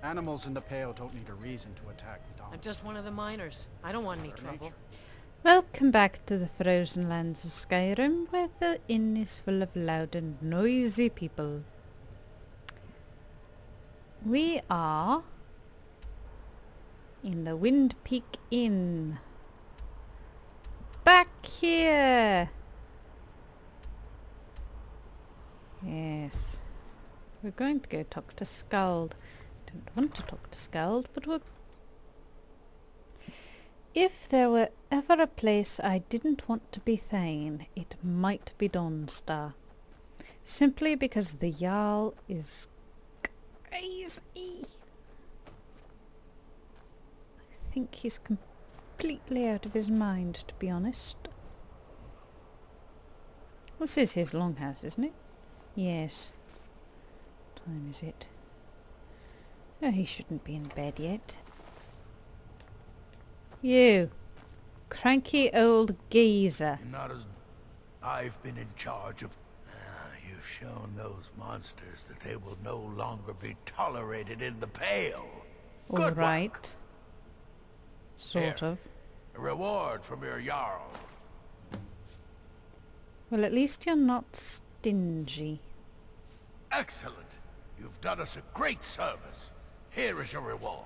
Animals in the Pale don't need a reason to attack the I'm dogs. just one of the miners. I don't want any trouble. Welcome back to the frozen lands of Skyrim, where the inn is full of loud and noisy people. We are in the Wind Peak Inn. Back here! Yes. We're going to go talk to Skald. Don't want to talk to Skald, but we'll... If there were ever a place I didn't want to be Thane, it might be Dawnstar. Simply because the Jarl is crazy. I think he's completely out of his mind, to be honest. This is his longhouse, isn't it? Yes. What time is it? Oh, he shouldn't be in bed yet. You, cranky old geezer. You're not as... I've been in charge of... you've shown those monsters that they will no longer be tolerated in the Pale. All right. Sort of. A reward from your Jarl. Well, at least you're not stingy. Excellent. You've done us a great service. Here is your reward.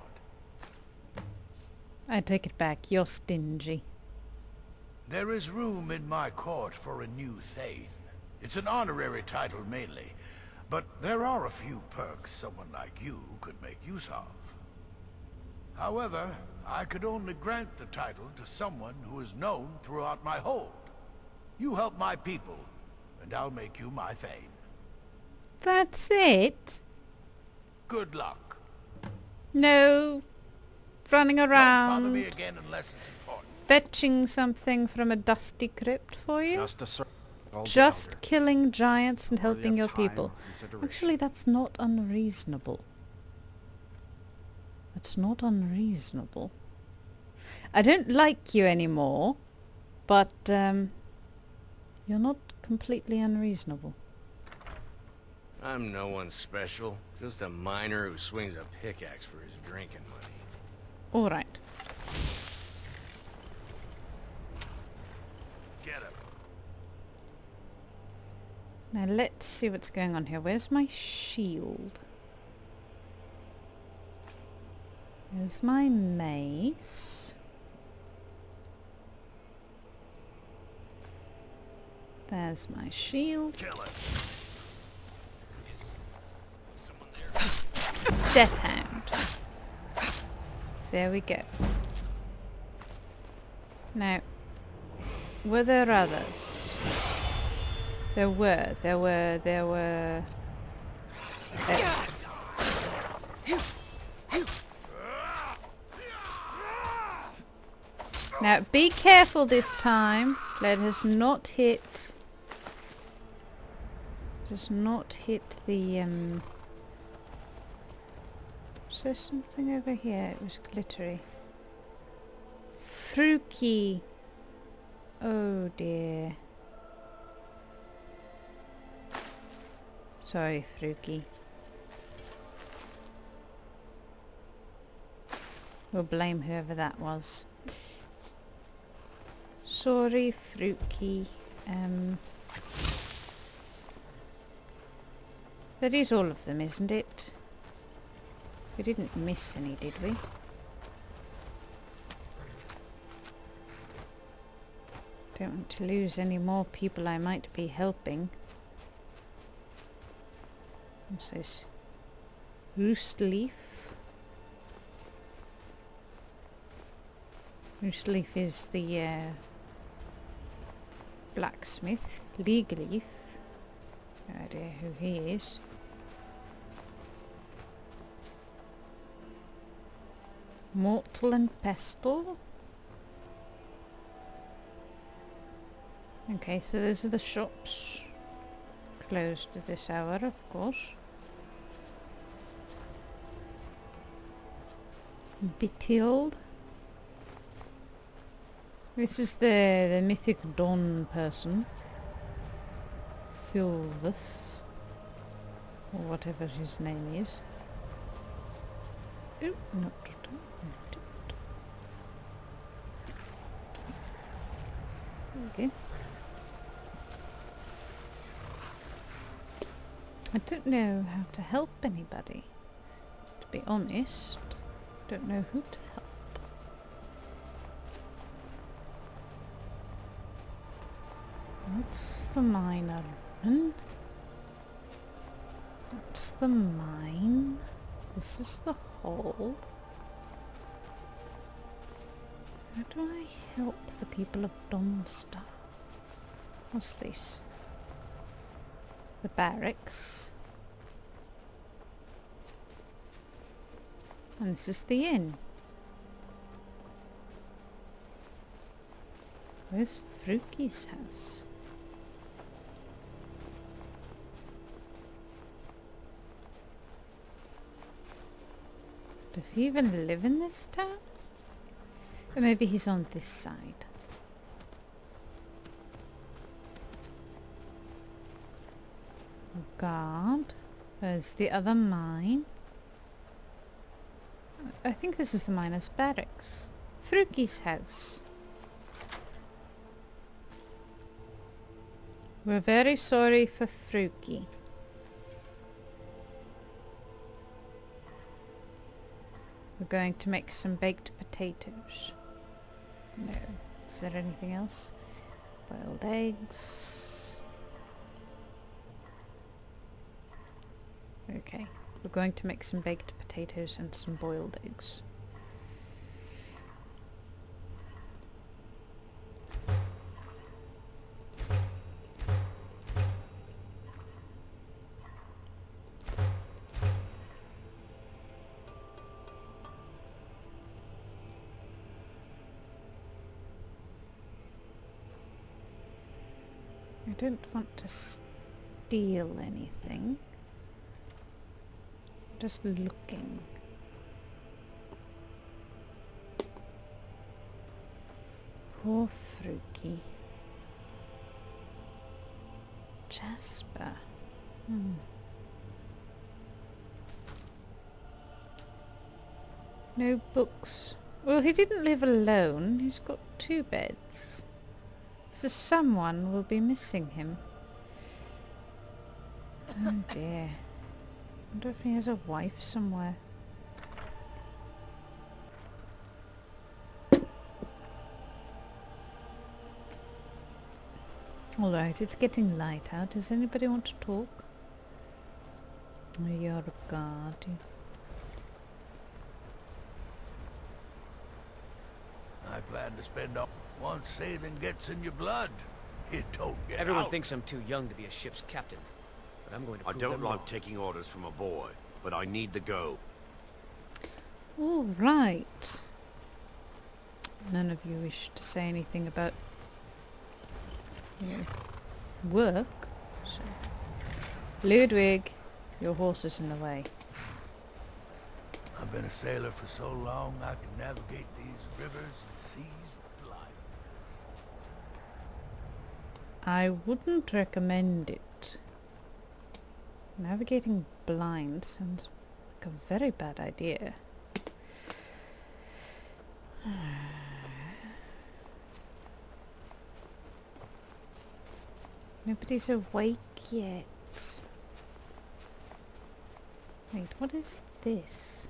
I take it back. You're stingy. There is room in my court for a new Thane. It's an honorary title mainly, but there are a few perks someone like you could make use of. However, I could only grant the title to someone who is known throughout my hold. You help my people, and I'll make you my Thane. That's it? Good luck. No. Running Don't bother me around. again unless it's important. Fetching something from a dusty crypt for you? Just a circle. Just killing giants and Worthy helping of your time people. or consideration. Actually, that's not unreasonable. That's not unreasonable. I don't like you anymore, but you're not completely unreasonable. I'm no one special, just a miner who swings a pickaxe for his drinking money. All right. Get him. Now let's see what's going on here. Where's my shield? There's my mace. There's my shield. Kill it. Death Hound. There we go. Now, were there others? There were. Now, be careful this time. Let us not hit... Does not hit the, Is there something over here? It was glittery. Fruki. Oh dear. Sorry, Fruki. We'll blame whoever that was. Sorry, Fruki. That is all of them, isn't it? We didn't miss any, did we? Don't want to lose any more people I might be helping. What's this? Roost leaf. Roost leaf is the blacksmith. League leaf. No idea who he is. Mortal and pestle. Okay, so those are the shops. Closed at this hour, of course. Bitild. This is the mythic dawn person. Silvus. Or whatever his name is. Ooh, not okay. I don't know how to help anybody. To be honest, don't know who to help. That's the mine open. That's the mine. This is the hole. How do I help the people of Donstar? What's this? The barracks. And this is the inn. Where's Fruki's house? Does he even live in this town? Or maybe he's on this side. Guard. There's the other mine. I think this is the miner's barracks. Fruki's house. We're very sorry for Fruki. We're going to make some baked potatoes. No. Is there anything else? Boiled eggs. Okay. We're going to make some baked potatoes and some boiled eggs. I don't want to steal anything. Just looking. Poor Fruki. Jasper. No books. Well, he didn't live alone. He's got 2 beds. So someone will be missing him. Oh dear. I wonder if he has a wife somewhere. Alright, it's getting light out. Does anybody want to talk? Oh, you're a guard. I plan to spend all... Once sailing gets in your blood, it don't get Everyone out. thinks I'm too young to be a ship's captain, but I'm going to I prove don't them like wrong. taking orders from a boy, but I need to go. Alright. None of you wish to say anything about your work. So. Ludwig, your horse is in the way. I've been a sailor for so long, I can navigate these rivers and seas blind. I wouldn't recommend it. Navigating blind sounds like a very bad idea. Nobody's awake yet. Wait, what is this?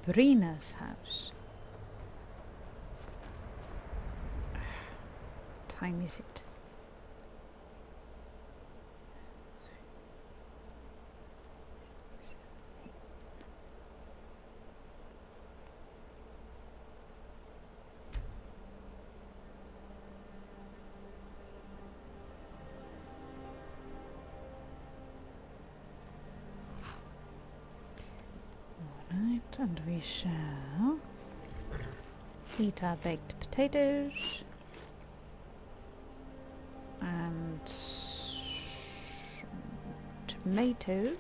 Brina's house. What time is it? Alright, and we shall eat our baked potatoes and some tomatoes,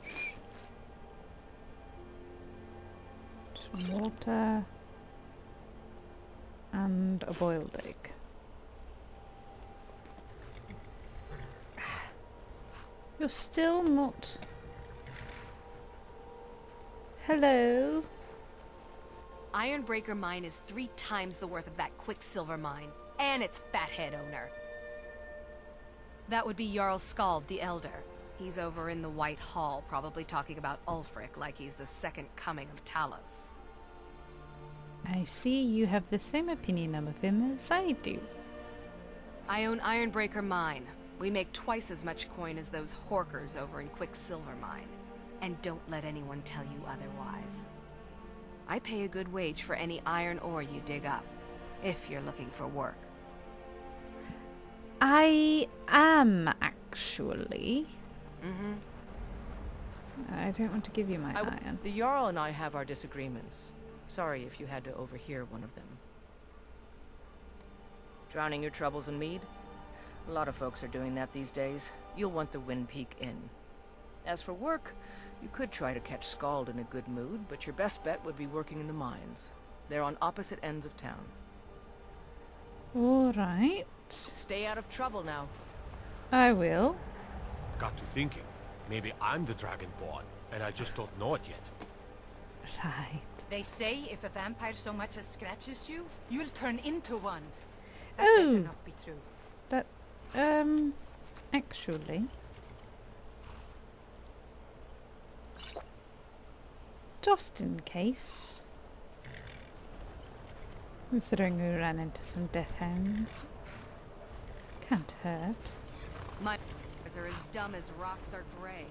some water and a boiled egg. You're still not... Hello. Ironbreaker Mine is 3 times the worth of that Quicksilver Mine, and its fathead owner. That would be Jarl Skald the Elder. He's over in the White Hall, probably talking about Ulfric like he's the second coming of Talos. I see you have the same opinion of him as I do. I own Ironbreaker Mine. We make twice as much coin as those horkers over in Quicksilver Mine. And don't let anyone tell you otherwise. I pay a good wage for any iron ore you dig up, if you're looking for work. I am, actually. Mm-hmm. I don't want to give you my iron. The Jarl and I have our disagreements. Sorry if you had to overhear one of them. Drowning your troubles in mead? A lot of folks are doing that these days. You'll want the Wind Peak Inn. As for work, you could try to catch Skald in a good mood, but your best bet would be working in the mines. They're on opposite ends of town. Alright. Stay out of trouble now. I will. Got to thinking. Maybe I'm the Dragonborn, and I just don't know it yet. Right. They say if a vampire so much as scratches you, you'll turn into one. That Oh. better not be true. That, actually... Just in case. Considering we ran into some death hounds. Can't hurt. My are as dumb as rocks are gray.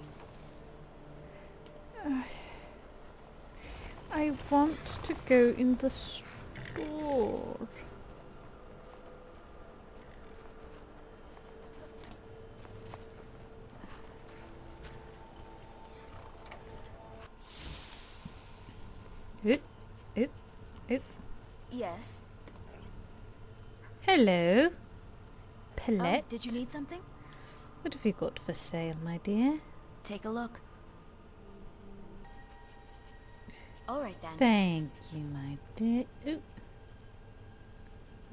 I want to go in the store. It. Yes. Hello. Palette. Did you need something? What have you got for sale, my dear? Take a look. All right then. Thank you, my dear. Ooh.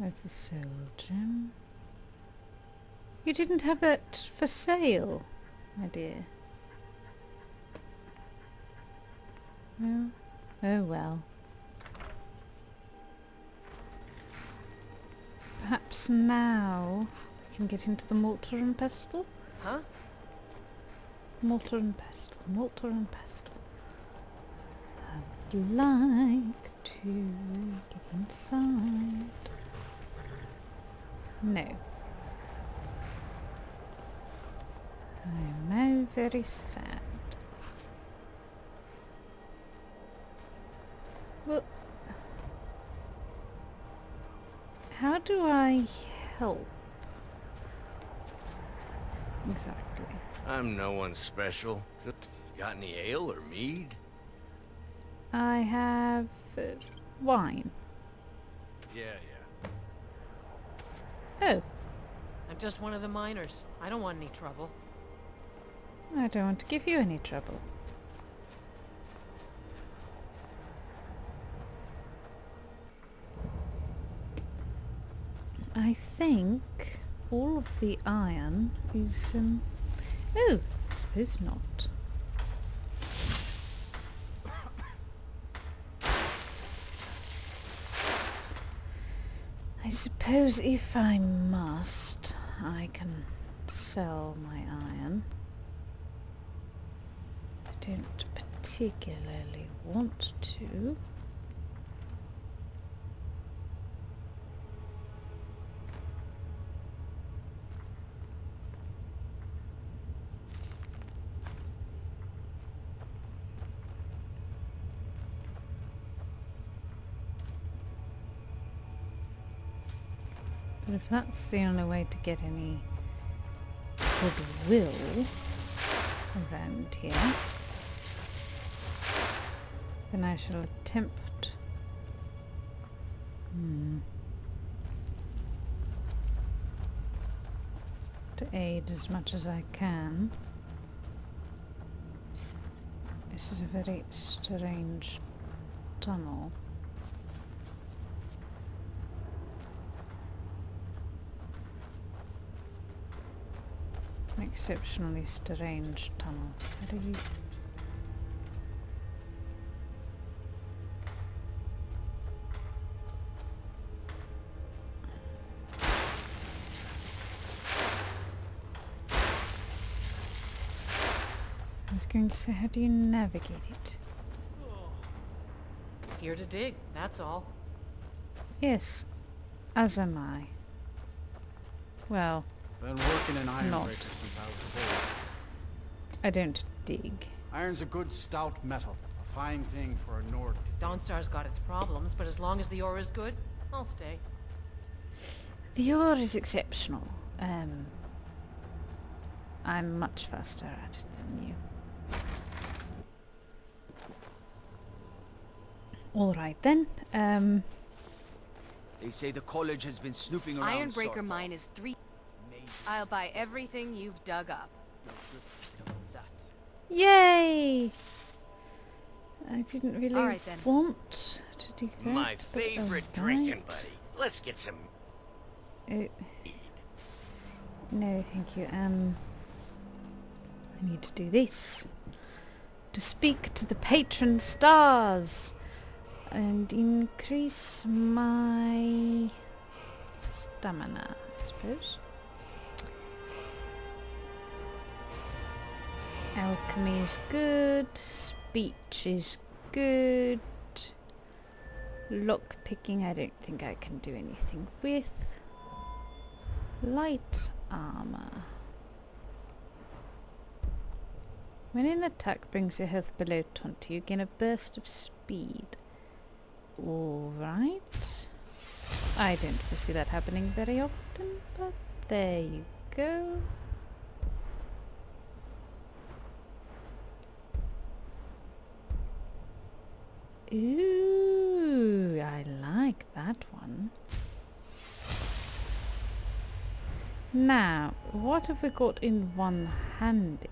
That's a soul gem. You didn't have that for sale, my dear. Well, oh well. Perhaps now we can get into the mortar and pestle? Huh? Mortar and pestle, mortar and pestle. I would like to get inside. No. I am now very sad. Well, how do I help? Exactly. I'm no one special. Just got any ale or mead? I have wine. Yeah. Oh, I'm just one of the miners. I don't want any trouble. I don't want to give you any trouble. I think all of the iron is, oh, I suppose not. I suppose if I must, I can sell my iron. I don't particularly want to. But if that's the only way to get any goodwill around here, then I shall attempt to aid as much as I can. This is a very strange tunnel. An exceptionally strange tunnel. How do you... I was going to say, how do you navigate it? Here to dig, that's all. Yes, as am I. Well, Been working in iron Not. breakers since I was 4. I don't dig. Iron's a good stout metal. A fine thing for a Nord. Dawnstar's got its problems, but as long as the ore is good, I'll stay. The ore is exceptional. I'm much faster at it than you. Alright then. They say the college has been snooping around. Ironbreaker mine is 3. I'll buy everything you've dug up. Yay! I didn't really Alright then. want to do that. My but favorite drinking buddy. Let's get some. No, thank you. I need to do this. To speak to the patron stars and increase my stamina, I suppose. Alchemy is good. Speech is good. Lock picking, I don't think I can do anything with. Light armor. When an attack brings your health below 20, you gain a burst of speed. Alright. I don't foresee that happening very often, but there you go. Ooh, I like that one. Now, what have we got in one-handed?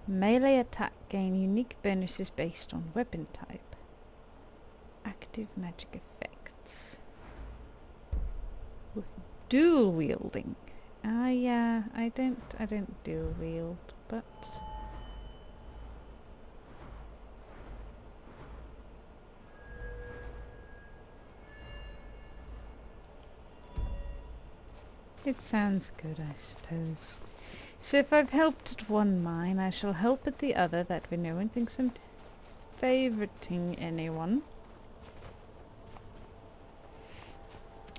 Melee attack gain unique bonuses based on weapon type. Active magic effects. Dual wielding. Yeah, I don't dual wield, but it sounds good, I suppose. So if I've helped at one mine, I shall help at the other, that way no one thinks I'm favoriting anyone.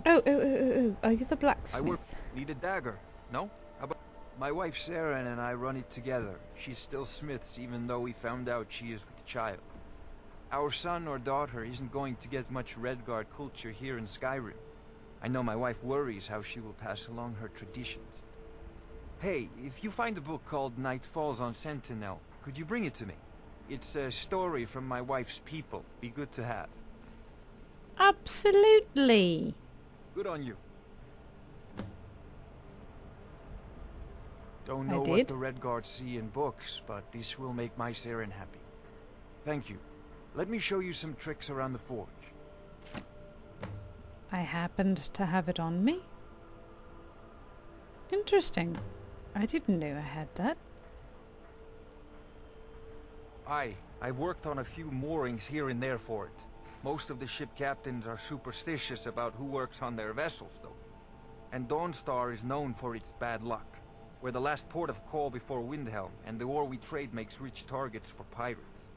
Oh, are you the blacksmith? Need a dagger, no? How about my wife Sarah and I run it together. She's still smiths, even though we found out she is with child. Our son or daughter isn't going to get much Redguard culture here in Skyrim. I know my wife worries how she will pass along her traditions. Hey, if you find a book called Night Falls on Sentinel, could you bring it to me? It's a story from my wife's people. Be good to have. Absolutely. Good on you. Don't know what the Redguard see in books, but this will make my Saren happy. Thank you. Let me show you some tricks around the forge. I happened to have it on me. Interesting. I didn't know I had that. I've worked on a few moorings here and there for it. Most of the ship captains are superstitious about who works on their vessels, though. And Dawnstar is known for its bad luck. We're the last port of call before Windhelm, and the ore we trade makes rich targets for pirates.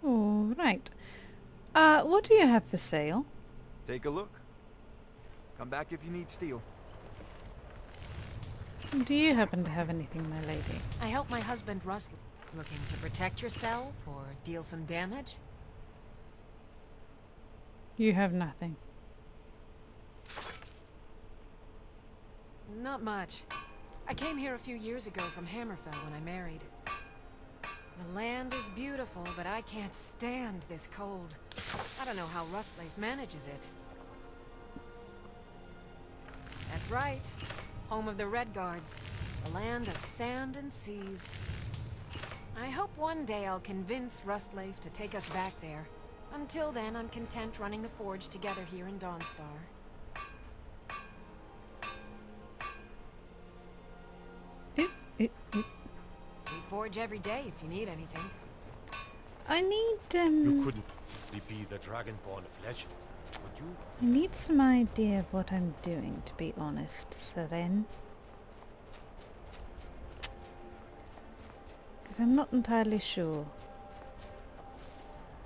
All right. What do you have for sale? Take a look. Come back if you need steel. Do you happen to have anything, my lady? I help my husband Rust. Looking to protect yourself or deal some damage? You have nothing. Not much. I came here a few years ago from Hammerfell when I married. The land is beautiful, but I can't stand this cold. I don't know how Rustleaf manages it. That's right. Home of the Redguards. The land of sand and seas. I hope one day I'll convince Rustleaf to take us back there. Until then, I'm content running the forge together here in Dawnstar. We forge every day if you need anything. I need, You couldn't be the Dragonborn of legend, would you? I need some idea of what I'm doing, to be honest, Seren. Because I'm not entirely sure.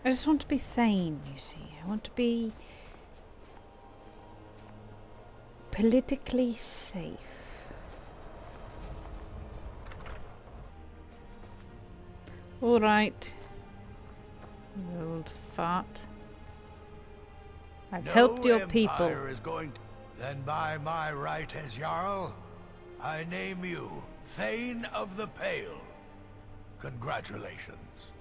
I just want to be Thane, you see. I want to be politically safe. Alright. You old fart. I've helped your people. Is going to... Then by my right as Jarl, I name you Thane of the Pale. Congratulations.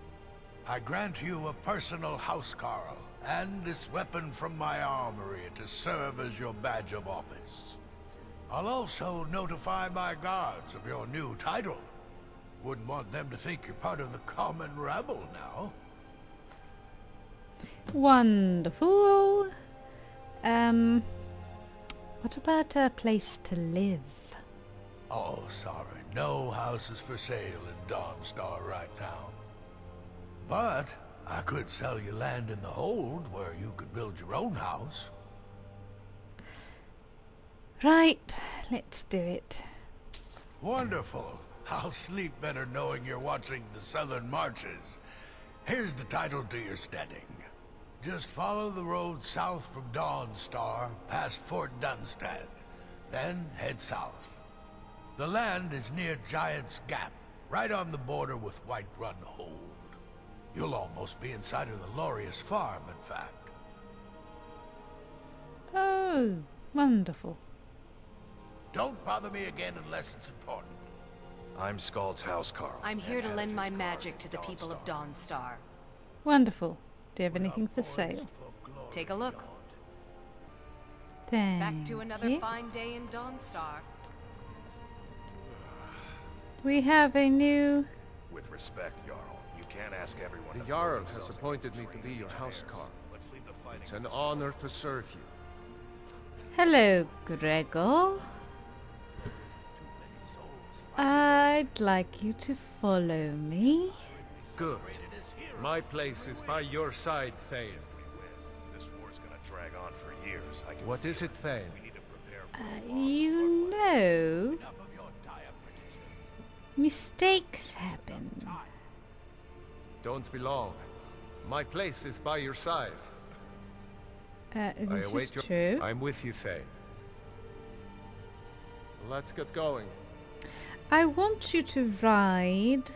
I grant you a personal housecarl, and this weapon from my armory to serve as your badge of office. I'll also notify my guards of your new title. Wouldn't want them to think you're part of the common rabble now. Wonderful. What about a place to live? Oh, sorry. No houses for sale in Dawnstar right now. But I could sell you land in the hold where you could build your own house. Right, let's do it. Wonderful. I'll sleep better knowing you're watching the Southern Marches. Here's the title to your steading. Just follow the road south from Dawnstar, past Fort Dunstad. Then head south. The land is near Giant's Gap, right on the border with Whiterun Hold. You'll almost be inside of the Laureus farm, in fact. Oh, wonderful. Don't bother me again unless it's important. I'm Scald's housecarl. I'm here to lend my magic to the people of Dawnstar. Wonderful. Do you have anything for sale? Take a look. Thank Back to another you. fine day in Dawnstar. We have a new... With respect, Jarl, you can't ask everyone. The Jarl has appointed me to be your housecarl. It's an honor to serve you. Hello, Gregor. I'd like you to follow me. Good. My place is by your side, Thane. This war's gonna drag on for years. What is it, Thane? You know, mistakes happen. Don't be long. My place is by your side. This is true. I'm with you, Thane. Let's get going. I want you to ride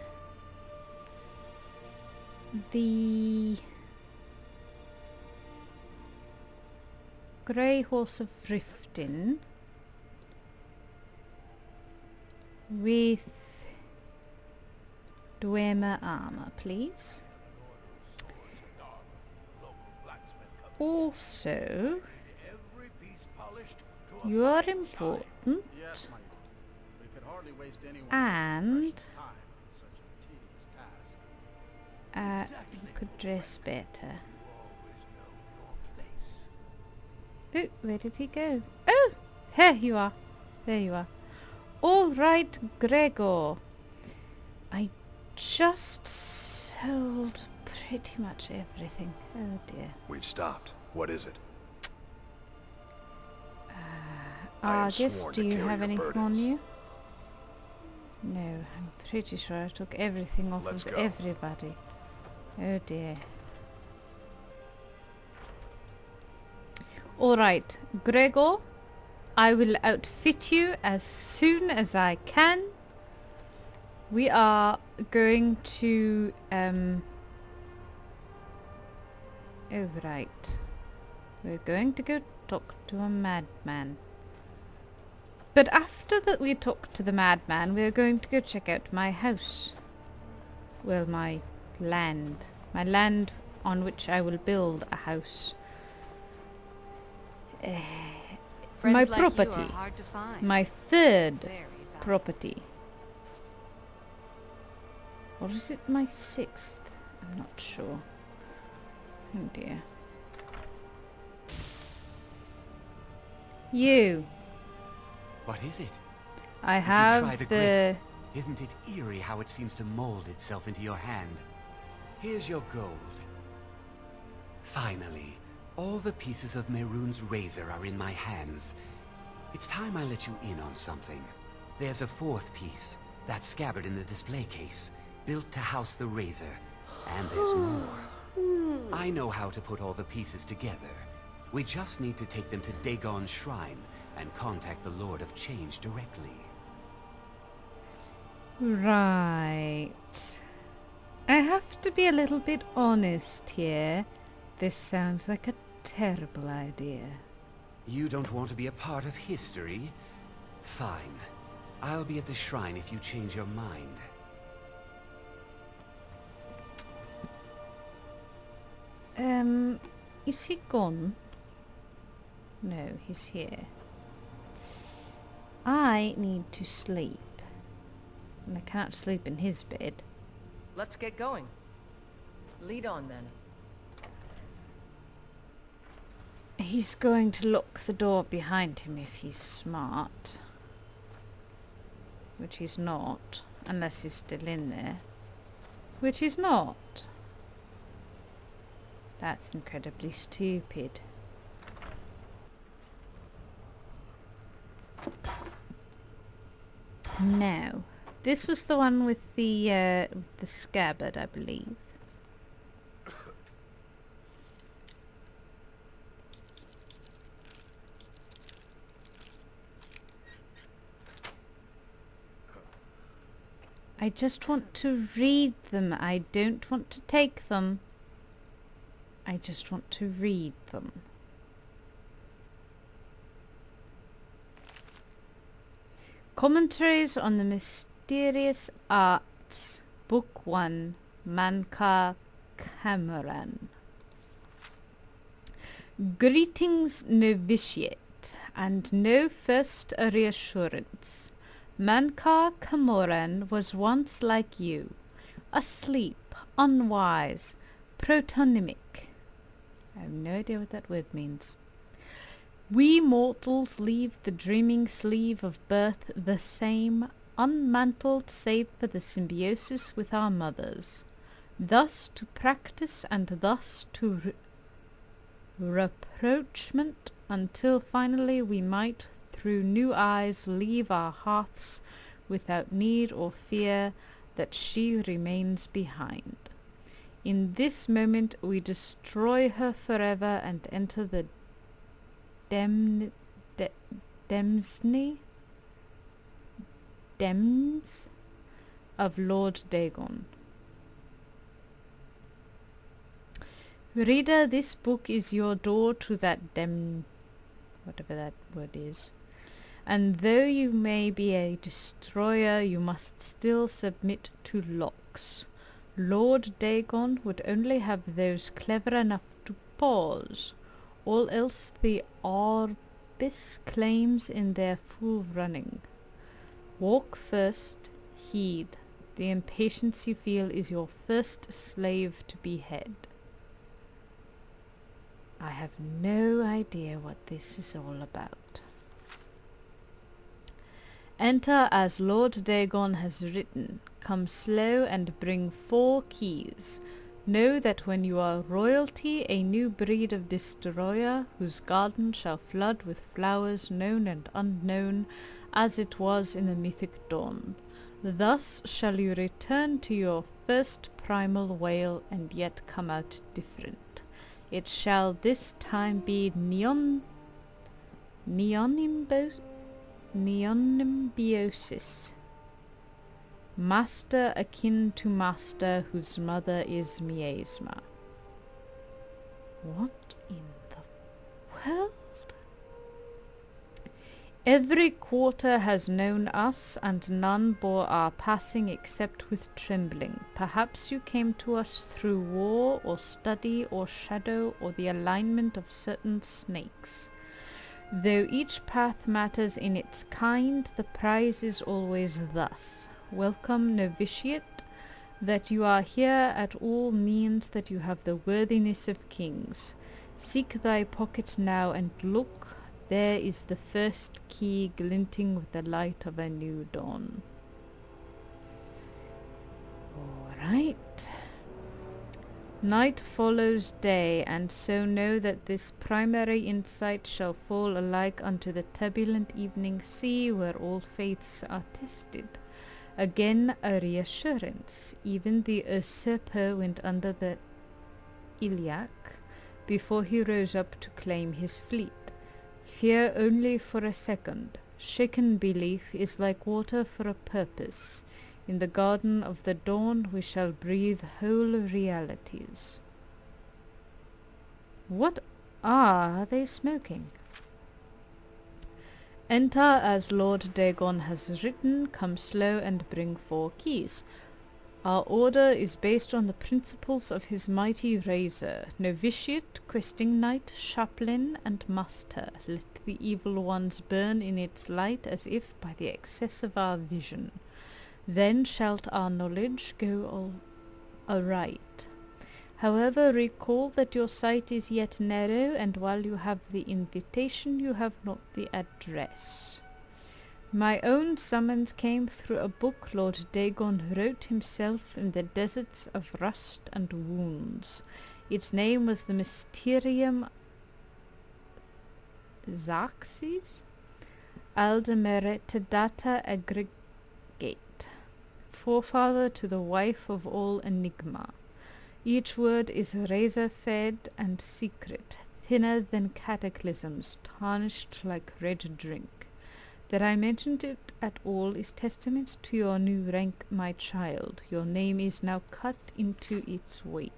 the Grey Horse of Riften with dwemer armor, please. Also, you are important, and you could dress better. Oh, where did he go? Oh, here you are. There you are. All right, Gregor. I just sold pretty much everything. Oh dear. We've stopped. What is it? Argus, do you have anything on you? No, I'm pretty sure I took everything off of everybody. Oh dear. Alright, Gregor, I will outfit you as soon as I can. We are going to, oh right. We're going to go talk to a madman. But after that we talk to the madman, we're going to go check out my house. Well, my land. My land on which I will build a house. My like property. you are hard to find. My third property. Or is it my sixth? I'm not sure. Oh dear. You. What is it? I Did have you try the grip? Isn't it eerie how it seems to mold itself into your hand? Here's your gold. Finally, all the pieces of Mehrunes' razor are in my hands. It's time I let you in on something. There's a fourth piece, that scabbard in the display case. built to house the Razor, and there's more. I know how to put all the pieces together. We just need to take them to Dagon's shrine and contact the Lord of Change directly. Right. I have to be a little bit honest here. This sounds like a terrible idea. You don't want to be a part of history? Fine. I'll be at the shrine if you change your mind. Is he gone? No, he's here. I need to sleep. And I can't sleep in his bed. Let's get going. Lead on, then. He's going to lock the door behind him if he's smart. Which he's not, unless he's still in there. Which he's not. That's incredibly stupid. Now, this was the one with the scabbard, I believe. I just want to read them. I don't want to take them. I just want to read them. Commentaries on the Mysterious Arts, Book 1, Manka Cameron. Greetings, novitiate, and no first reassurance. Mankar Camoran was once like you, asleep, unwise, protonymic. I have no idea what that word means. We mortals leave the dreaming sleeve of birth the same, unmantled save for the symbiosis with our mothers. Thus to practice and thus to rapprochement until finally we might through new eyes leave our hearths without need or fear that she remains behind. In this moment we destroy her forever and enter the Dems of Lord Dagon. Reader, this book is your door to that whatever that word is. And though you may be a destroyer, you must still submit to locks. Lord Dagon would only have those clever enough to pause. All else the Orbis claims in their full running. Walk first, heed. The impatience you feel is your first slave to behead. I have no idea what this is all about. Enter as Lord Dagon has written. Come slow and bring 4 keys. Know that when you are royalty, a new breed of destroyer, whose garden shall flood with flowers known and unknown, as it was in the mythic dawn. Thus shall you return to your first primal wail and yet come out different. It shall this time be neonymbiosis. Master akin to master, whose mother is miasma. What in the world? Every quarter has known us, and none bore our passing except with trembling. Perhaps you came to us through war, or study, or shadow, or the alignment of certain snakes. Though each path matters in its kind, the prize is always thus. Welcome, novitiate. That you are here at all means that you have the worthiness of kings. Seek thy pocket now and look. There is the first key glinting with the light of a new dawn. Alright. Night follows day, and so know that this primary insight shall fall alike unto the turbulent evening sea where all faiths are tested. Again a reassurance. Even the usurper went under the Iliac before he rose up to claim his fleet. Fear only for a second. Shaken belief is like water for a purpose. In the garden of the dawn we shall breathe whole realities. What are they smoking? Enter as Lord Dagon has written, come slow and bring 4 keys. Our order is based on the principles of his mighty razor, novitiate, questing knight, chaplain, and master. Let the evil ones burn in its light as if by the excess of our vision. Then shalt our knowledge go all aright. However, recall that your sight is yet narrow, and while you have the invitation, you have not the address. My own summons came through a book Lord Dagon wrote himself in the deserts of rust and wounds. Its name was the Mysterium Xerxes Aldemerete Data Aggregate, forefather to the wife of all enigma. Each word is razor-fed and secret, thinner than cataclysms, tarnished like red drink. That I mentioned it at all is testament to your new rank, my child. Your name is now cut into its weight.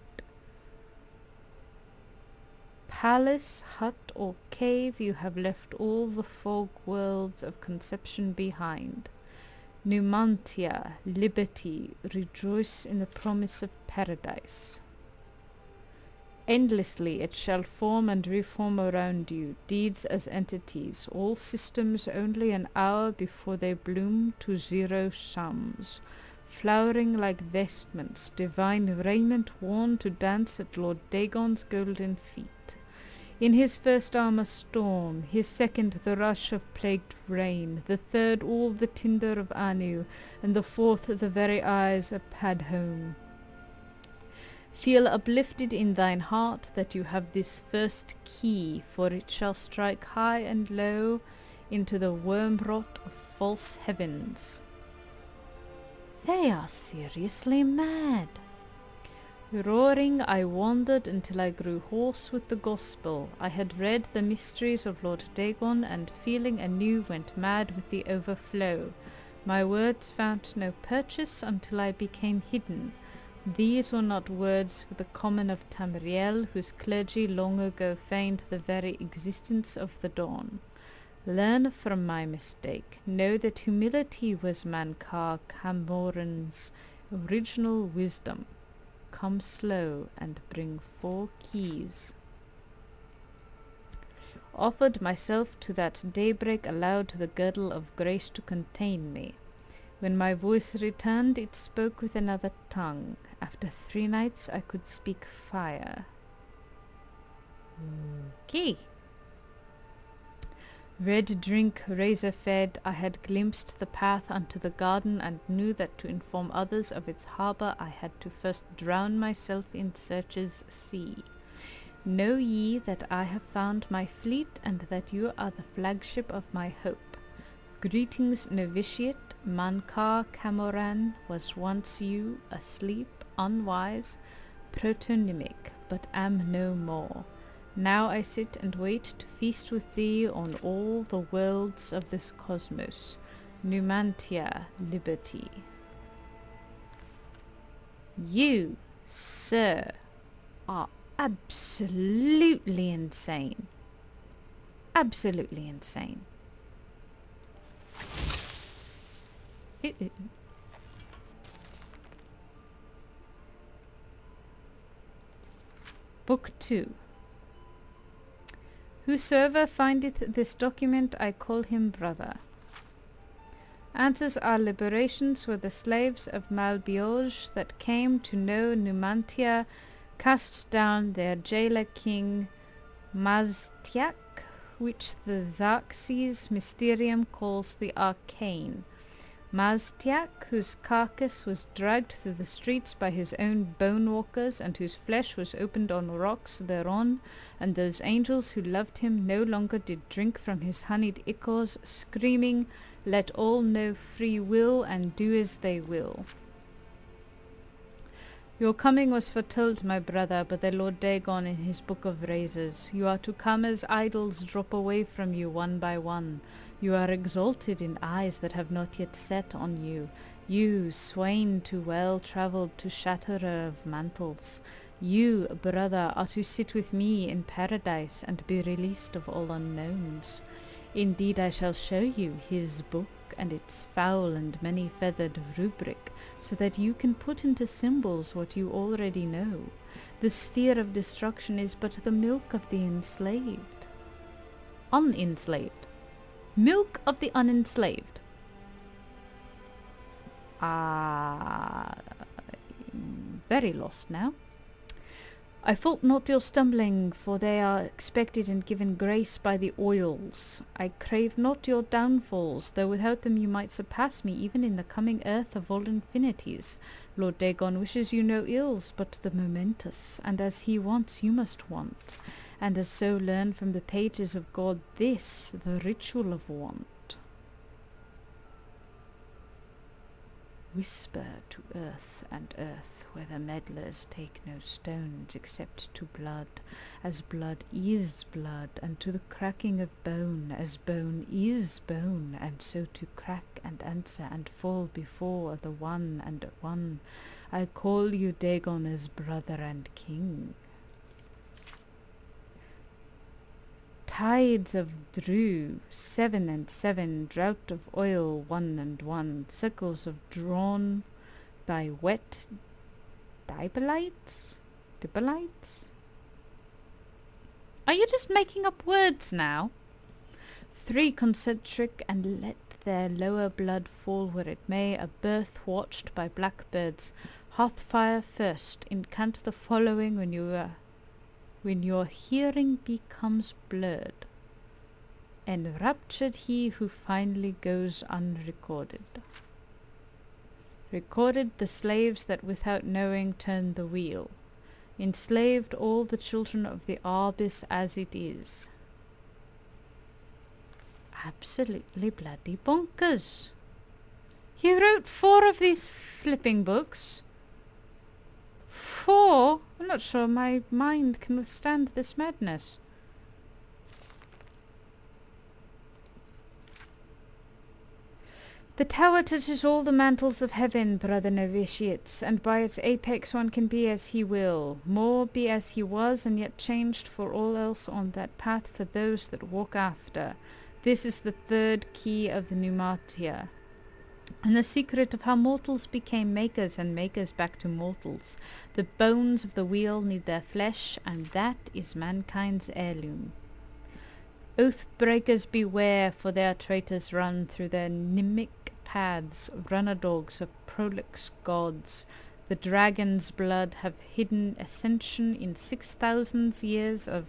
Palace, hut, or cave, you have left all the fog worlds of conception behind. Numantia, liberty, rejoice in the promise of paradise. Endlessly it shall form and reform around you, deeds as entities, all systems only an hour before they bloom to zero sums, flowering like vestments, divine raiment worn to dance at Lord Dagon's golden feet. In his first arm a storm, his second the rush of plagued rain, the third all the tinder of Anu, and the fourth the very eyes of Padhome. Feel uplifted in thine heart that you have this first key, for it shall strike high and low into the worm-rot of false heavens. They are seriously mad. Roaring, I wandered until I grew hoarse with the gospel. I had read the mysteries of Lord Dagon, and feeling anew went mad with the overflow. My words found no purchase until I became hidden. These were not words for the common of Tamriel, whose clergy long ago feigned the very existence of the dawn. Learn from my mistake. Know that humility was Mankar Camoran's original wisdom. Come slow and bring 4 keys. Offered myself to that daybreak, allowed the girdle of grace to contain me. When my voice returned, it spoke with another tongue. After 3 nights I could speak fire. Key. Red drink, razor-fed, I had glimpsed the path unto the garden, and knew that to inform others of its harbour I had to first drown myself in Search's sea. Know ye that I have found my fleet, and that you are the flagship of my hope. Greetings, novitiate. Mankar Camoran was once you, asleep, unwise, protonymic, but am no more. Now I sit and wait to feast with thee on all the worlds of this cosmos. Numantia, liberty. You, sir, are absolutely insane. Absolutely insane. Book 2. Whosoever findeth this document, I call him brother. Answers our liberations were the slaves of Malbioj that came to know Numantia, cast down their jailer king Maztiak, which the Xerxes Mysterium calls the Arcane. Maztiak, whose carcass was dragged through the streets by his own bone walkers, and whose flesh was opened on rocks thereon, and those angels who loved him no longer did drink from his honeyed ichors, screaming, "Let all know free will, and do as they will." Your coming was foretold, my brother, by the Lord Dagon in his Book of Razors. You are to come as idols drop away from you one by one. You are exalted in eyes that have not yet set on you. You, swain too well-travelled to shatterer of mantles. You, brother, are to sit with me in paradise and be released of all unknowns. Indeed, I shall show you his book and its foul and many-feathered rubric, so that you can put into symbols what you already know. The sphere of destruction is but the milk of the enslaved. Unenslaved. Milk of the unenslaved. Very lost now. I fault not your stumbling, for they are expected and given grace by the oils. I crave not your downfalls, though without them you might surpass me even in the coming earth of all infinities. Lord Dagon wishes you no ills, but the momentous, and as he wants you must want, and as so learn from the pages of God this, the ritual of want. Whisper to earth and earth, where the meddlers take no stones except to blood, as blood is blood, and to the cracking of bone, as bone is bone, and so to crack and answer and fall before the one and one. I call you Dagon as brother and king. Tides of Drew, 7 and 7, drought of oil, 1 and 1, circles of drawn by wet dibelites? Are you just making up words now? 3 concentric, and let their lower blood fall where it may, a birth watched by blackbirds. Hearthfire first, incant the following when your hearing becomes blurred. Enraptured he who finally goes unrecorded. Recorded the slaves that without knowing turn the wheel. Enslaved all the children of the Arbis as it is. Absolutely bloody bonkers. He wrote 4 of these flipping books. 4? I'm not sure my mind can withstand this madness. The tower touches all the mantles of heaven, brother novitiates, and by its apex one can be as he will, more be as he was, and yet changed for all else on that path for those that walk after. This is the 3rd key of the Pneumatia, and the secret of how mortals became makers and makers back to mortals. The bones of the wheel need their flesh, and that is mankind's heirloom. Oath-breakers beware, for their traitors run through their mimic paths, runner-dogs of prolix gods. The dragon's blood have hidden ascension in 6,000 years of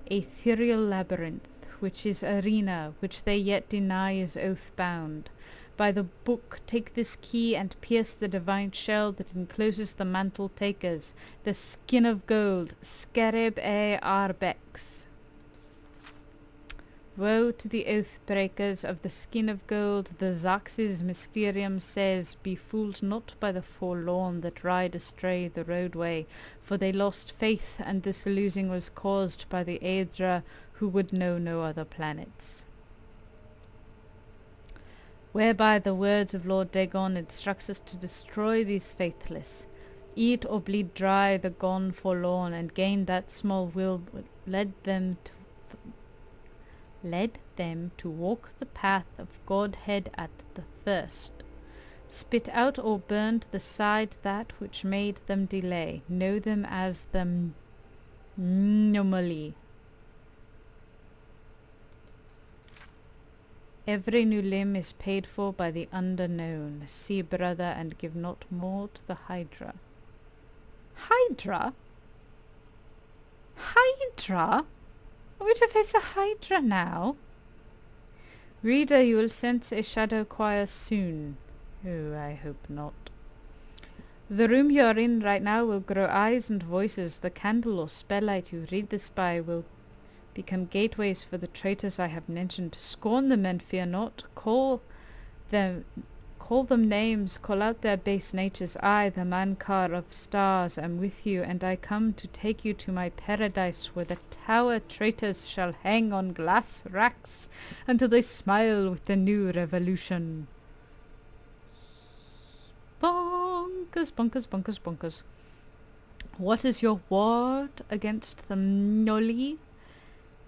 ethereal labyrinth, which is arena, which they yet deny is oath-bound. By the book take this key and pierce the divine shell that encloses the mantle takers, the skin of gold, Skyrim Arbex. Woe to the oath-breakers of the skin of gold, the Zax's Mysterium says, be fooled not by the forlorn that ride astray the roadway, for they lost faith, and this losing was caused by the Aedra, who would know no other planets. Whereby the words of Lord Dagon instructs us to destroy these faithless, eat or bleed dry the gone forlorn, and gain that small will led them to walk the path of Godhead at the first. Spit out or burn to the side that which made them delay. Know them as the Nomali. Every new limb is paid for by the underknown. See, brother, and give not more to the Hydra. Hydra? Hydra? Are we to face a Hydra now? Reader, you will sense a shadow choir soon. Oh, I hope not. The room you are in right now will grow eyes and voices. The candle or spelllight you read this by will become gateways for the traitors I have mentioned. Scorn them and fear not. Call them names, call out their base natures. I, the Mankar of stars, am with you, and I come to take you to my paradise, where the tower traitors shall hang on glass racks until they smile with the new revolution. Bonkers, bonkers, bonkers, bonkers. What is your ward against the Noli?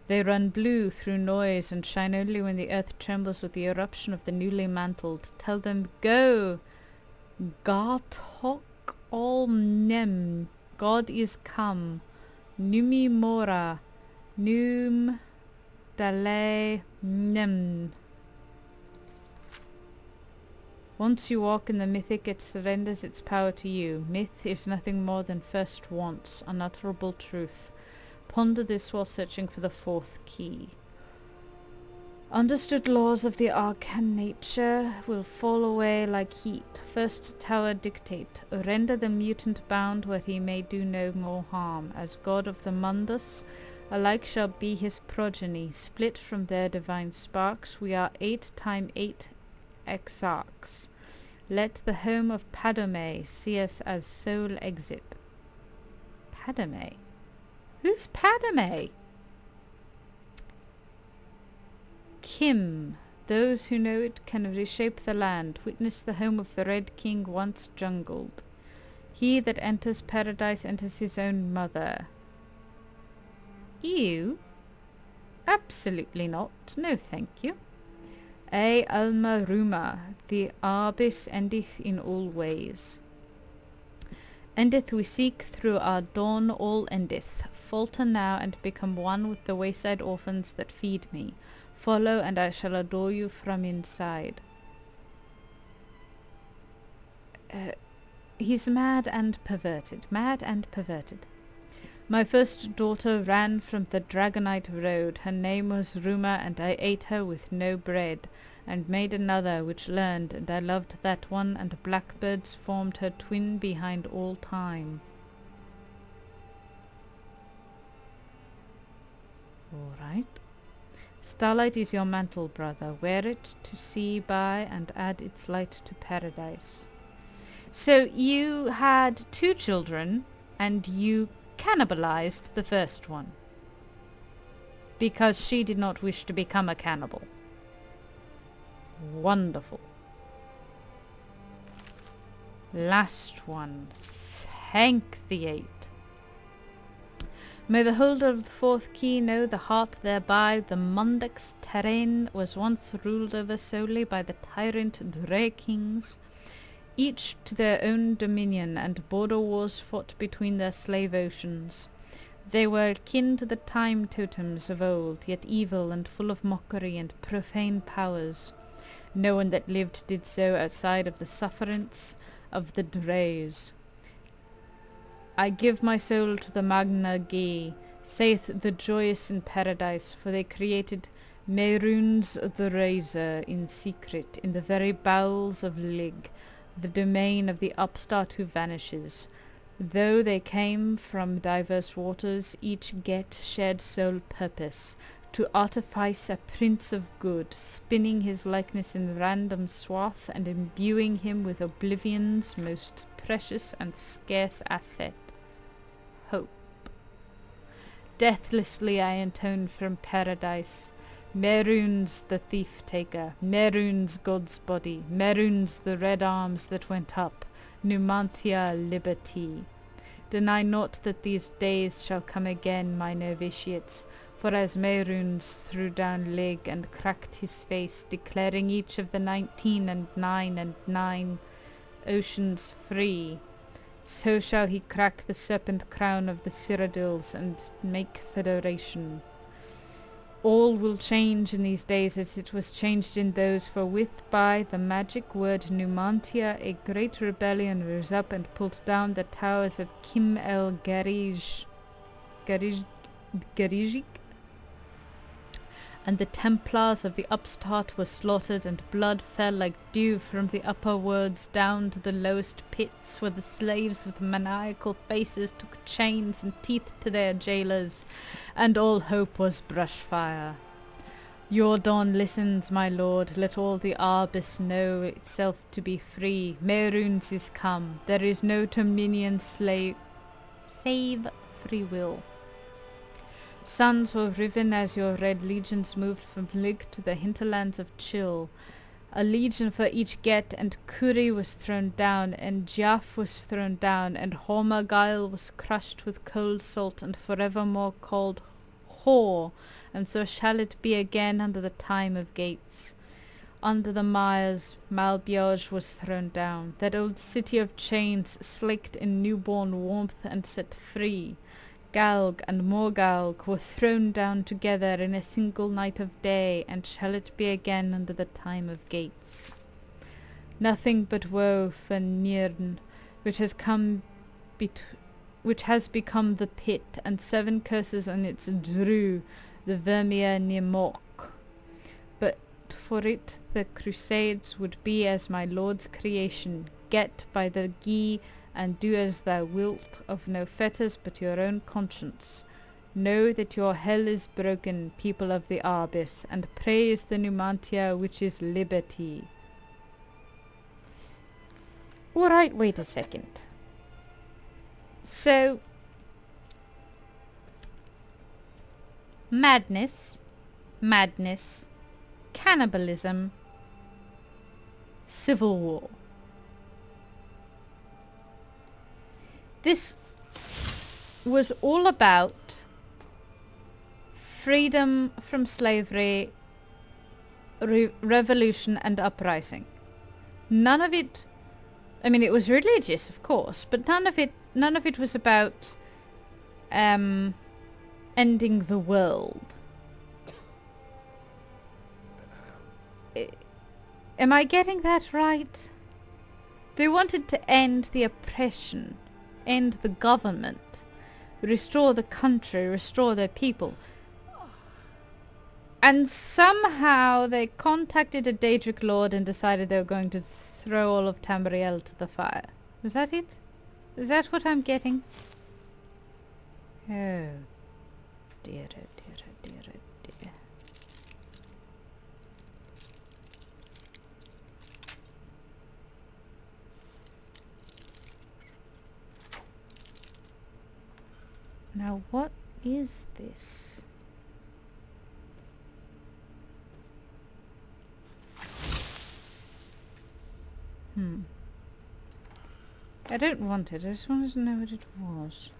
They run blue through noise and shine only when the earth trembles with the eruption of the newly mantled. Tell them, go! Gartok ol nem. God is come. Numi mora. Num dale nem. Once you walk in the mythic, it surrenders its power to you. Myth is nothing more than first wants, unutterable truth. Ponder this while searching for the fourth key. Understood laws of the arcane nature will fall away like heat. First tower dictate. Render the mutant bound where he may do no more harm. As god of the Mundus, alike shall be his progeny. Split from their divine sparks, we are 8 times 8 exarchs. Let the home of Padome see us as sole exit. Padome? Who's Padome? Kim. Those who know it can reshape the land. Witness the home of the Red King once jungled. He that enters paradise enters his own mother. You? Absolutely not. No, thank you. Alma Ruma. The Arbis endeth in all ways. Endeth we seek through our dawn, all endeth. Falter now and become one with the wayside orphans that feed me. Follow and I shall adore you from inside. He's mad and perverted. Mad and perverted. My first daughter ran from the Dragonite road. Her name was Ruma, and I ate her with no bread, and made another which learned, and I loved that one, and blackbirds formed her twin behind all time. All right. Starlight is your mantle, brother. Wear it to see by and add its light to paradise. So you had 2 children and you cannibalized the first one because she did not wish to become a cannibal. Wonderful. Last one. Thank the 8. May the holder of the 4th key know the heart thereby. The Mundex terrain was once ruled over solely by the tyrant Dre kings, each to their own dominion, and border wars fought between their slave oceans. They were kin to the time totems of old, yet evil and full of mockery and profane powers. No one that lived did so outside of the sufferance of the Dre's. I give my soul to the Magna Ge, saith the joyous in paradise, for they created Mehrunes the Razor in secret, in the very bowels of Lig, the domain of the upstart who vanishes. Though they came from diverse waters, each get shared sole purpose, to artifice a prince of good, spinning his likeness in random swath, and imbuing him with oblivion's most precious and scarce asset, hope. Deathlessly I intone from paradise, Mehrunes the thief-taker, Mehrunes God's body, Mehrunes the red arms that went up, Numantia liberty. Deny not that these days shall come again, my novitiates, for as Mehrunes threw down leg and cracked his face, declaring each of the 19 and 9 and 9 oceans free, so shall he crack the serpent crown of the Cyrodiils and make federation. All will change in these days as it was changed in those, for with by the magic word Numantia a great rebellion rose up and pulled down the towers of Kim el Garijik, and the Templars of the upstart were slaughtered, and blood fell like dew from the upper worlds down to the lowest pits, where the slaves with maniacal faces took chains and teeth to their jailers, and all hope was brushfire. Your dawn listens, my lord, let all the Arbis know itself to be free. Mehrunes is come, there is no dominion save free will. Suns were riven as your red legions moved from Lig to the hinterlands of Chill. A legion for each Get, and Kuri was thrown down, and Jaff was thrown down, and Hormagail was crushed with cold salt, and forevermore called Hor, and so shall it be again under the time of gates. Under the mires, Malbiage was thrown down, that old city of chains slaked in newborn warmth and set free. Galg and Morgalg were thrown down together in a single night of day, and shall it be again under the time of gates. Nothing but woe for Nirn, which has become the pit, and 7 curses on its Dru, the Vermeer Nimok. But for it the crusades would be as my lord's creation, get by the Gi, and do as thou wilt, of no fetters but your own conscience. Know that your hell is broken, people of the Arbis, and praise the Numantia, which is liberty. Alright, wait a second. So, madness, cannibalism, civil war. This was all about freedom from slavery, revolution and uprising. None of it, I mean, it was religious, of course, but none of it was about ending the world. Am I getting that right? They wanted to end the oppression, end the government, restore the country, restore their people. And somehow they contacted a Daedric lord and decided they were going to throw all of Tamriel to the fire. Is that it? Is that what I'm getting? Oh dear, oh dear, oh dear, oh dear. Now what is this? I don't want it, I just wanted to know what it was.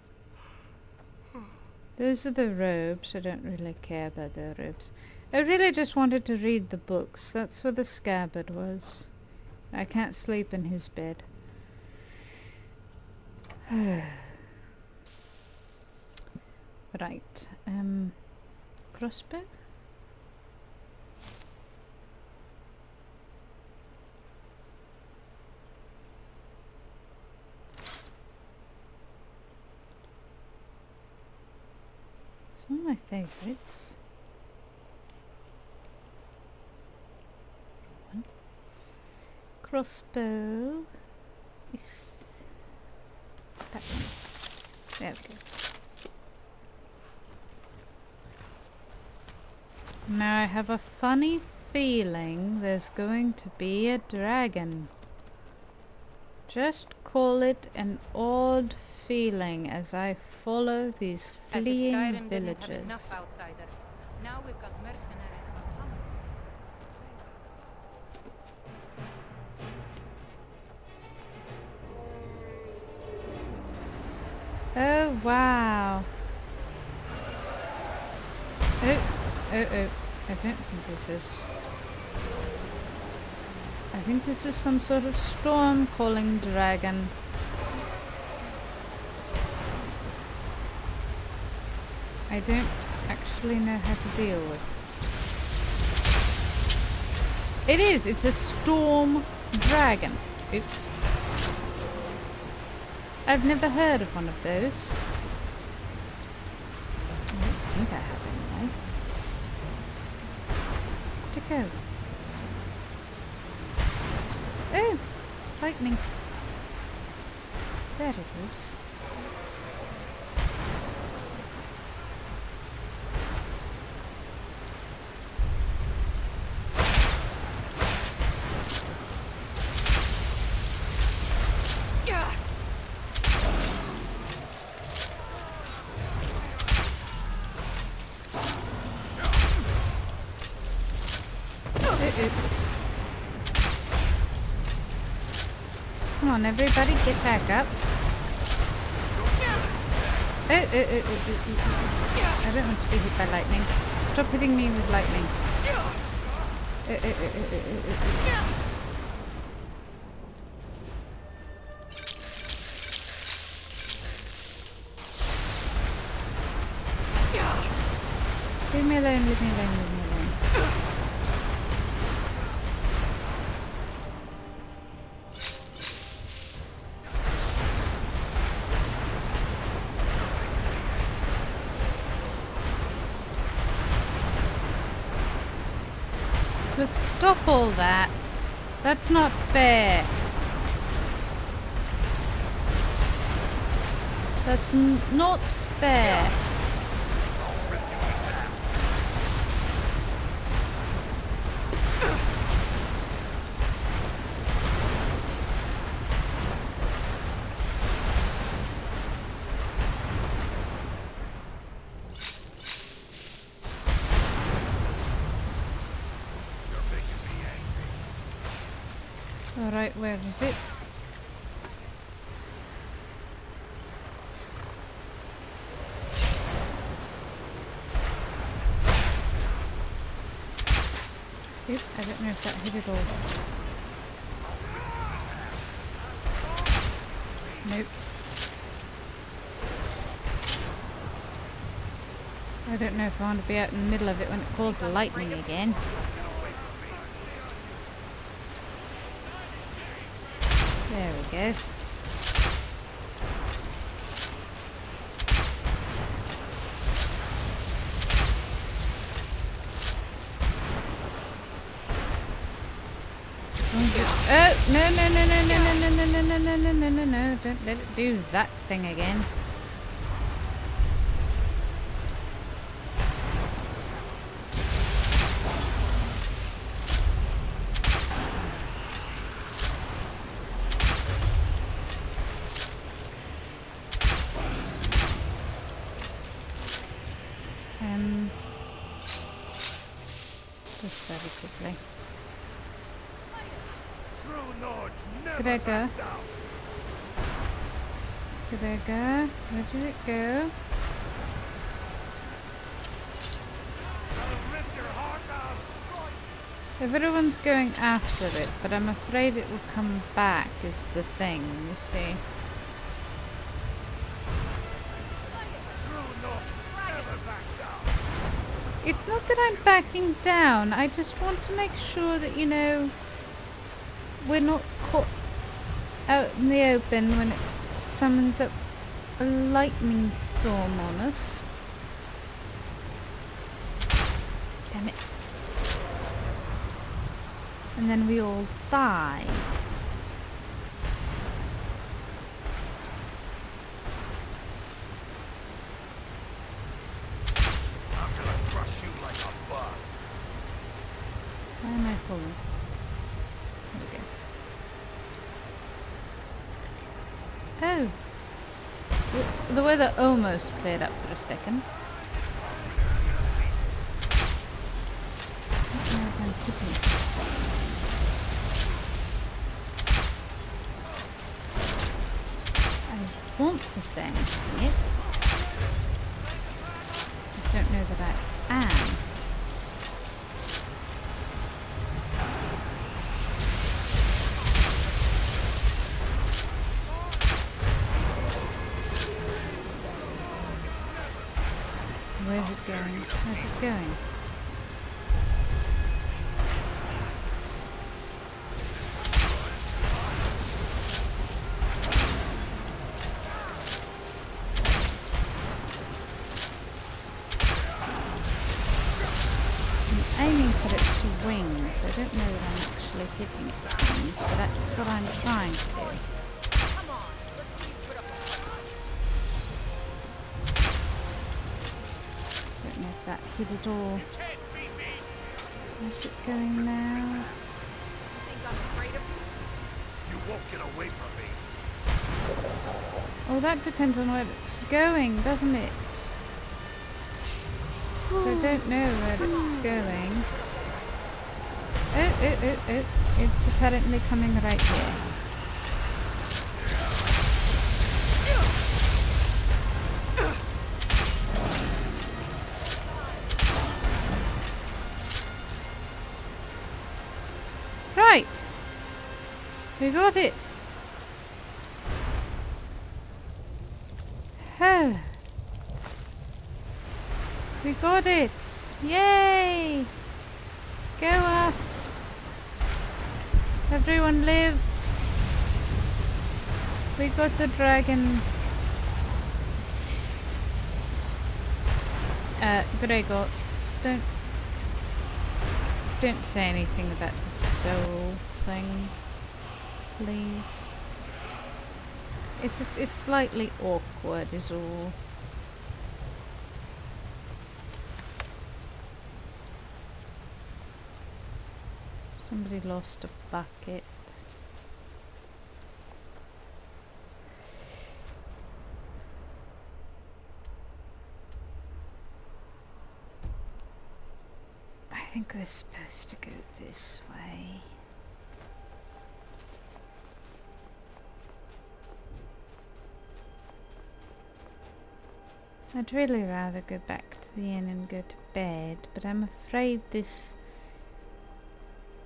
Those are the robes, I don't really care about the robes. I really just wanted to read the books, that's what the scabbard was. I can't sleep in his bed. Right, crossbow? It's one of my favourites. Crossbow is that one. There we go. Now I have a funny feeling there's going to be a dragon. Just call it an odd feeling as I follow these fleeing Skyrim villagers. didn't have enough outsiders. Now we've got mercenaries from Oh wow. Oh, I don't think this is... I think this is some sort of storm-calling dragon. I don't actually know how to deal with it. It is! It's a storm dragon. Oops. I've never heard of one of those. I don't think I have anyway. it go? Oh! Lightning. There it is. Come on, everybody, get back up. I don't want to be hit by lightning. Stop hitting me with lightning. Leave me alone, leave me alone, leave me alone. Look, stop all that. That's not fair. That's not fair. Alright, where is it? Oop, I don't know if that hit it all. Nope. I don't know if I want to be out in the middle of it when it calls lightning again. There we go. Oh, no, no, no, no, no, no, no, no, no, no, no, no, no, no, don't let it do that thing again. Just very quickly. Could I go? Could I go? Where did it go? Everyone's going after it, but I'm afraid it will come back is the thing, you see. It's not that I'm backing down, I just want to make sure that, you know, we're not caught out in the open when it summons up a lightning storm on us. Damn it. And then we all die. Why am I falling? There we go. Oh! The weather almost cleared up for a second. I want to say anything yet. Just don't know that I am. Where's it going? Where's it going? I'm aiming for its wing. I'm actually hitting its things, but that's what I'm trying to do. Don't know if that hit it all. Where's it going now? You won't get away from me. Oh, that depends on where it's going, doesn't it? So I don't know where it's going. Oh. It's apparently coming right here. Right! We got it! Oh. We got it! Yay! Go us! Everyone lived! We got the dragon. Gregor, don't say anything about the soul thing, please. It's just, it's slightly awkward is all. Somebody lost a bucket. I think we're supposed to go this way. I'd really rather go back to the inn and go to bed, but I'm afraid this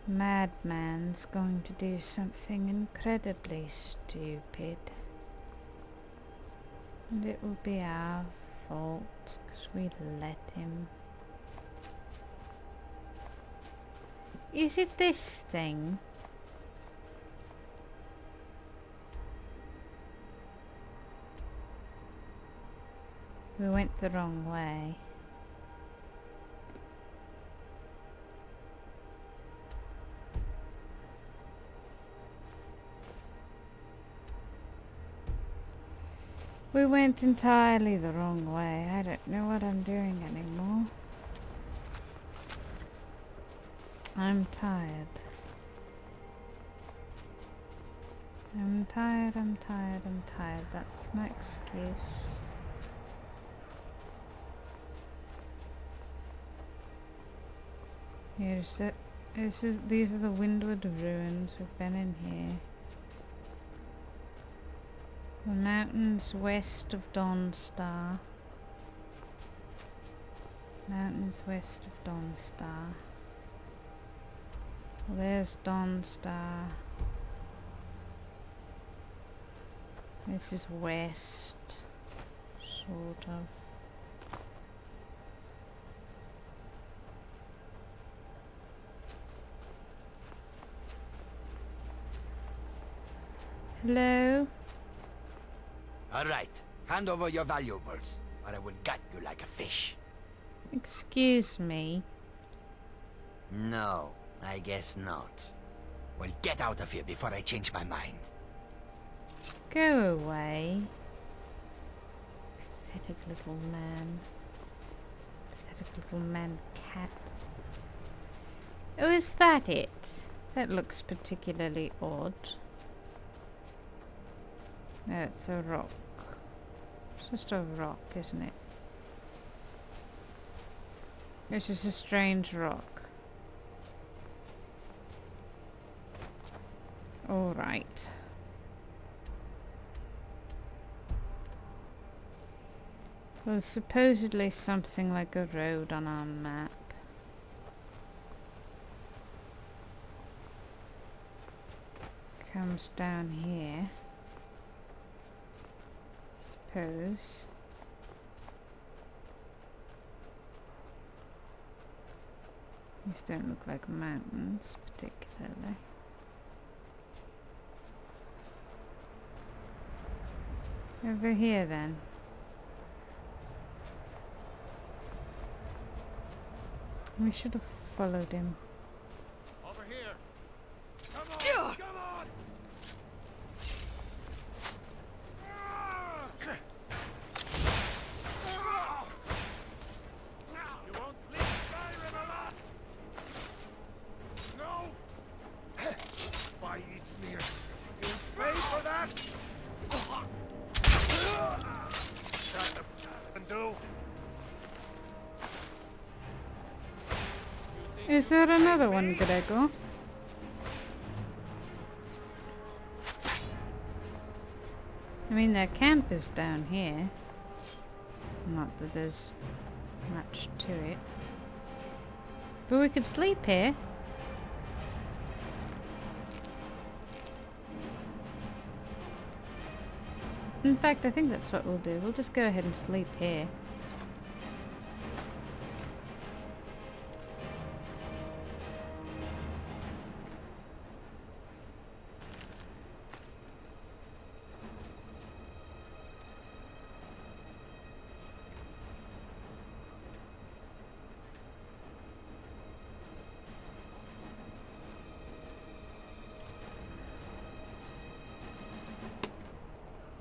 madman's going to do something incredibly stupid. And it will be our fault, because we let him. Is it this thing? We went the wrong way. We went entirely the wrong way. I don't know what I'm doing anymore. I'm tired. I'm tired. That's my excuse. These are the Windward Ruins. We've been in here. The mountains west of Dawnstar. Mountains west of Dawnstar. Well, there's Dawnstar. This is west, sort of. Hello? Alright, hand over your valuables, or I will gut you like a fish. Excuse me. No, I guess not. Well, get out of here before I change my mind. Go away. Pathetic little man. Pathetic little man cat. Oh, is that it? That looks particularly odd. No, it's a rock. It's just a rock, isn't it? It's just a strange rock. Alright. Well, supposedly something like a road on our map. Comes down here. Suppose. These don't look like mountains, particularly. Over here, then. We should have followed him. Over here. You won't leave Skyrim alive! No! By Eastmere, you'll pay for that! That can do. Is there another one, Gregor? I mean, their camp is down here. Not that there's much to it. But we could sleep here. In fact, I think that's what we'll do. We'll just go ahead and sleep here.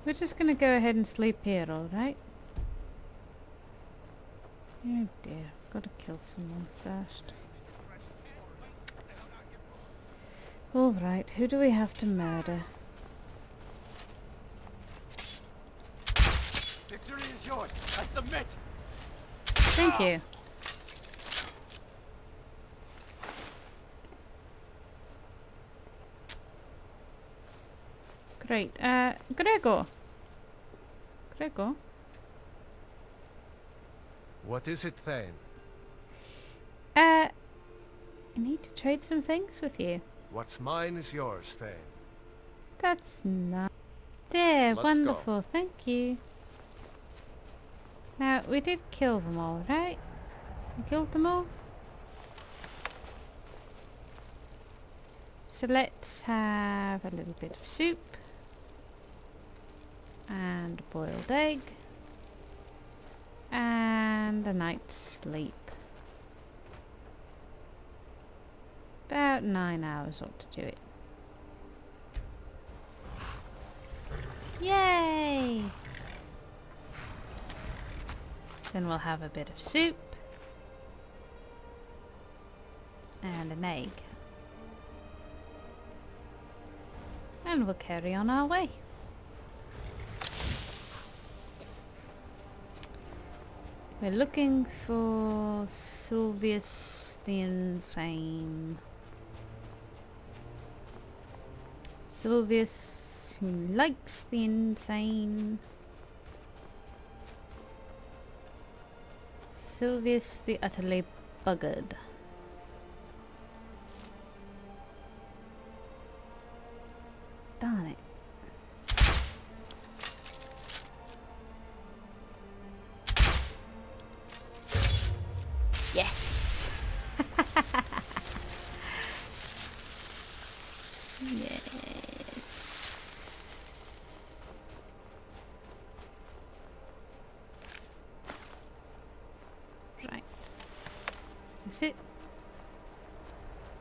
We're just gonna go ahead and sleep here, alright? Oh dear, gotta kill someone first. Alright, who do we have to murder? Victory is yours. I submit. Thank you. Great. Gregor. Gregor? What is it, Thane? I need to trade some things with you. What's mine is yours, Thane. That's not... There, Let's wonderful, thank you. Now, we did kill them all, right? We killed them all? So let's have a little bit of soup. And a boiled egg. And a night's sleep. About 9 hours ought to do it. Yay! Then we'll have a bit of soup. And an egg. And we'll carry on our way. We're looking for Sylvius the Insane. Sylvius who likes the insane. Sylvius the utterly buggered. Darn it. Yes! Yes. Right. Is this it?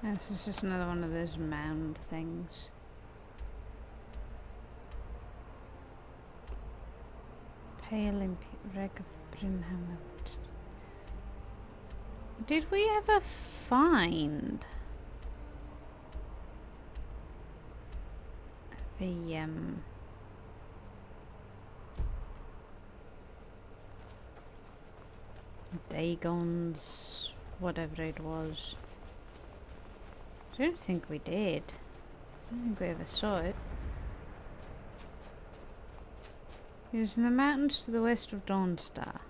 Oh, this is just another one of those mound things. Pale reg of Brimhammer. Did we ever find the Dagon's whatever it was? I don't think we did. I don't think we ever saw it. It was in the mountains to the west of Dawnstar.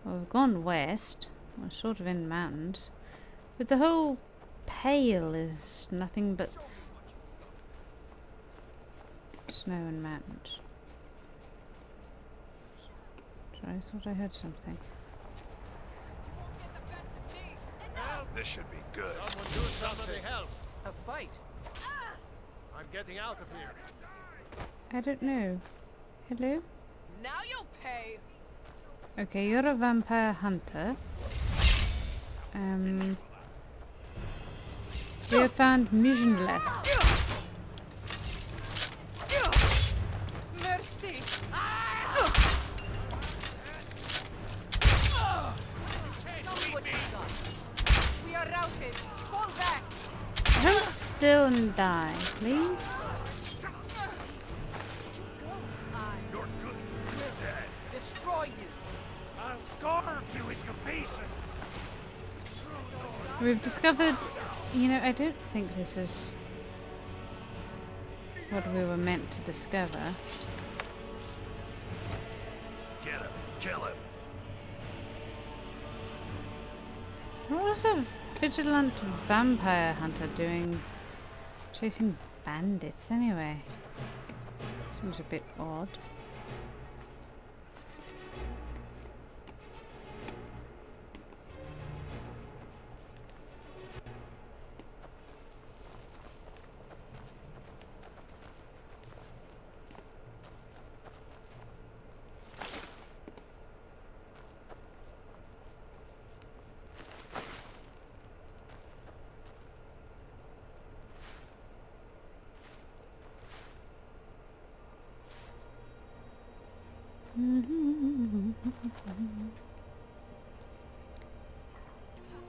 Well, we've gone west. We're sort of in the mountains. But the whole Pale is nothing but snow and mountains. Sorry, I thought I heard something. Well, this should be good. Someone do something. Help! A fight. I'm getting out of here. I don't know. Hello? Now you'll pay. Okay, you're a vampire hunter. We have found mission left. Mercy! We are routed. Fall back. Hold still and die, please. You're good. You're dead. Destroy you. I'll carve you in your basin. We've discovered, you know, I don't think this is what we were meant to discover. Get him. Kill him. What was a vigilant vampire hunter doing chasing bandits anyway? Seems a bit odd.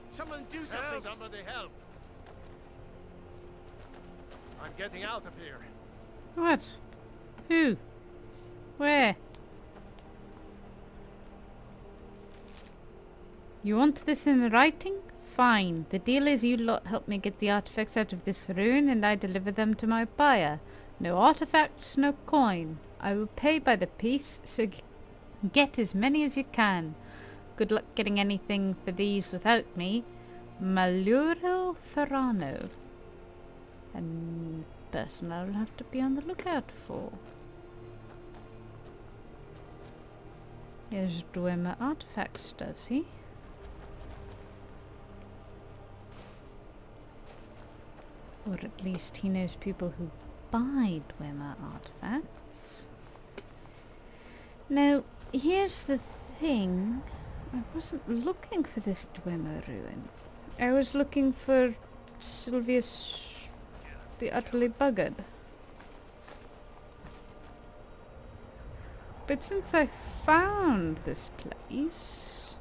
Someone do something! Somebody help! I'm getting out of here. What? Who? Where? You want this in writing? Fine. The deal is you lot help me get the artifacts out of this ruin and I deliver them to my buyer. No artifacts, no coin. I will pay by the piece, so get as many as you can. Good luck getting anything for these without me. Maluro Ferrano. A person I will have to be on the lookout for. Here's dwemer artifacts, does he? Or at least he knows people who buy dwemer artifacts. Now, here's the thing. I wasn't looking for this dwemer ruin. I was looking for Sylvius the Utterly Buggered. But since I found this place...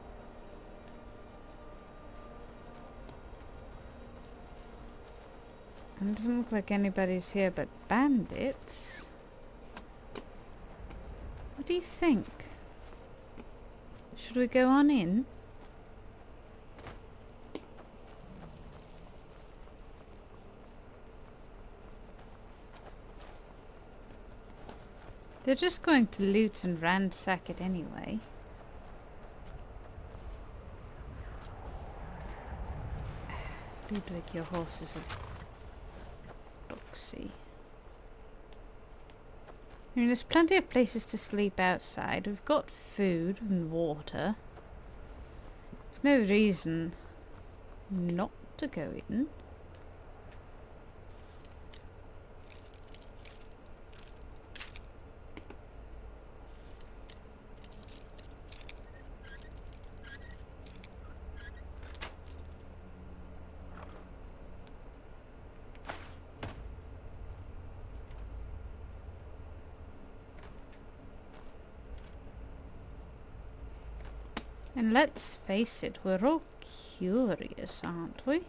and it doesn't look like anybody's here but bandits. What do you think? Should we go on in? They're just going to loot and ransack it anyway. Ludwig, your horse is a boxy. I mean, there's plenty of places to sleep outside. We've got food and water. There's no reason not to go in. And let's face it, we're all curious, aren't we?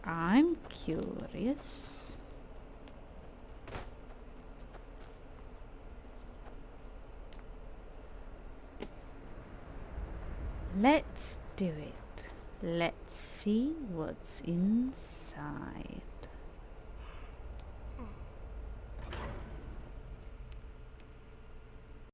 I'm curious. Let's do it. Let's see what's inside.